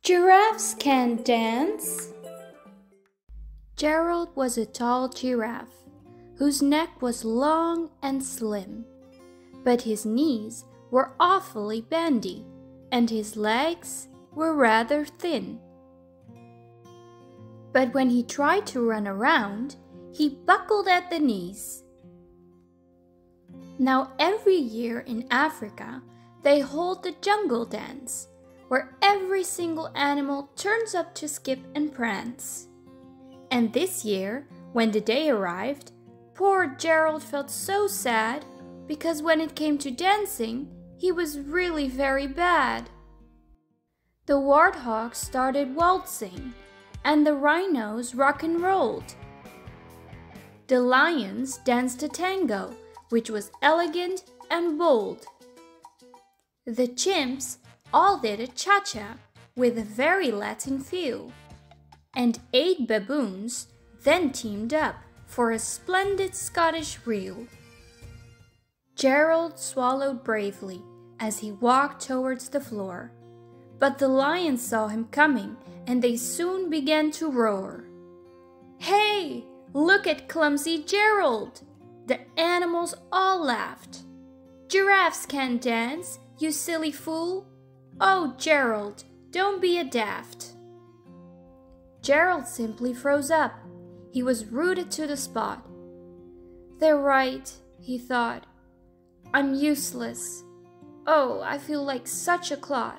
Giraffes can't dance. Gerald was a tall giraffe whose neck was long and slim, but his knees were awfully bendy and his legs were rather thin. But when he tried to run around, he buckled at the knees. Now every year in Africa, they hold the jungle dance, where every single animal turns up to skip and prance. And this year, when the day arrived, poor Gerald felt so sad because when it came to dancing, he was really very bad. The warthogs started waltzing, and the rhinos rock and rolled. The lions danced a tango, which was elegant and bold. The chimps all did a cha-cha with a very Latin feel. And 8 baboons then teamed up for a splendid Scottish reel. Gerald swallowed bravely as he walked towards the floor, but the lions saw him coming and they soon began to roar. "Hey, look at clumsy Gerald!" The animals all laughed. "Giraffes can't dance, you silly fool! Oh, Gerald, don't be a daft!" Gerald simply froze up. He was rooted to the spot. "They're right," he thought. "I'm useless. Oh, I feel like such a clod."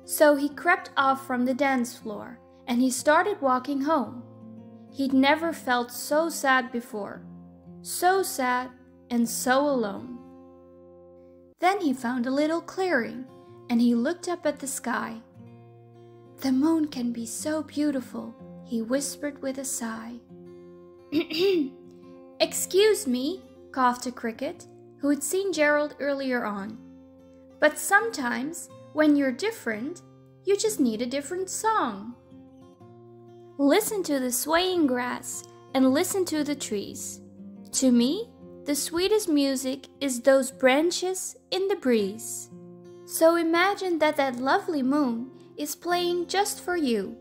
So he crept off from the dance floor and he started walking home. He'd never felt so sad before. So sad and so alone. Then he found a little clearing and he looked up at the sky. "The moon can be so beautiful," he whispered with a sigh. "Excuse me," coughed a cricket who had seen Gerald earlier on. "But sometimes, when you're different, you just need a different song. Listen to the swaying grass and listen to the trees. To me, the sweetest music is those branches in the breeze. So imagine that lovely moon is playing just for you.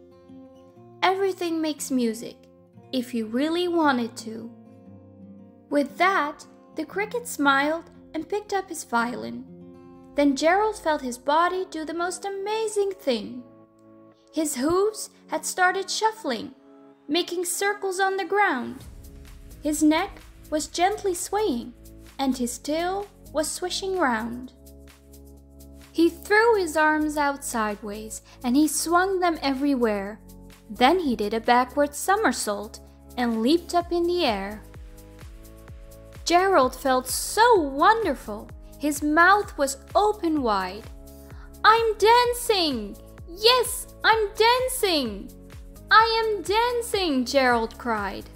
Everything makes music, if you really want it to." With that, the cricket smiled and picked up his violin. Then Gerald felt his body do the most amazing thing. His hooves had started shuffling, making circles on the ground. His neck was gently swaying, and his tail was swishing round. He threw his arms out sideways, and he swung them everywhere. Then he did a backward somersault and leaped up in the air. Gerald felt so wonderful. His mouth was open wide. "I'm dancing! Yes, I'm dancing! I am dancing!" Gerald cried.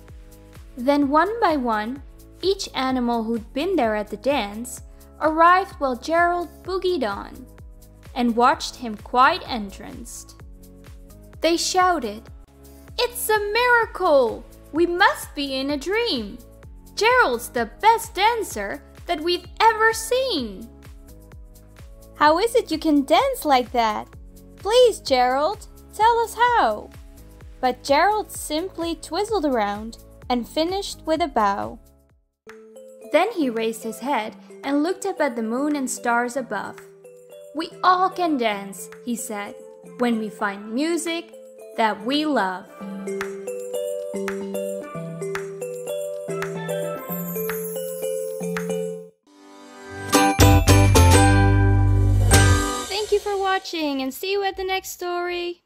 Then one by one, each animal who'd been there at the dance arrived while Gerald boogied on and watched him quite entranced. They shouted, "It's a miracle! We must be in a dream! Gerald's the best dancer that we've ever seen!" "How is it you can dance like that? Please, Gerald, tell us how." But Gerald simply twizzled around and finished with a bow. Then he raised his head and looked up at the moon and stars above. "We all can dance," he said, "when we find music that we love." Thank you for watching and see you at the next story.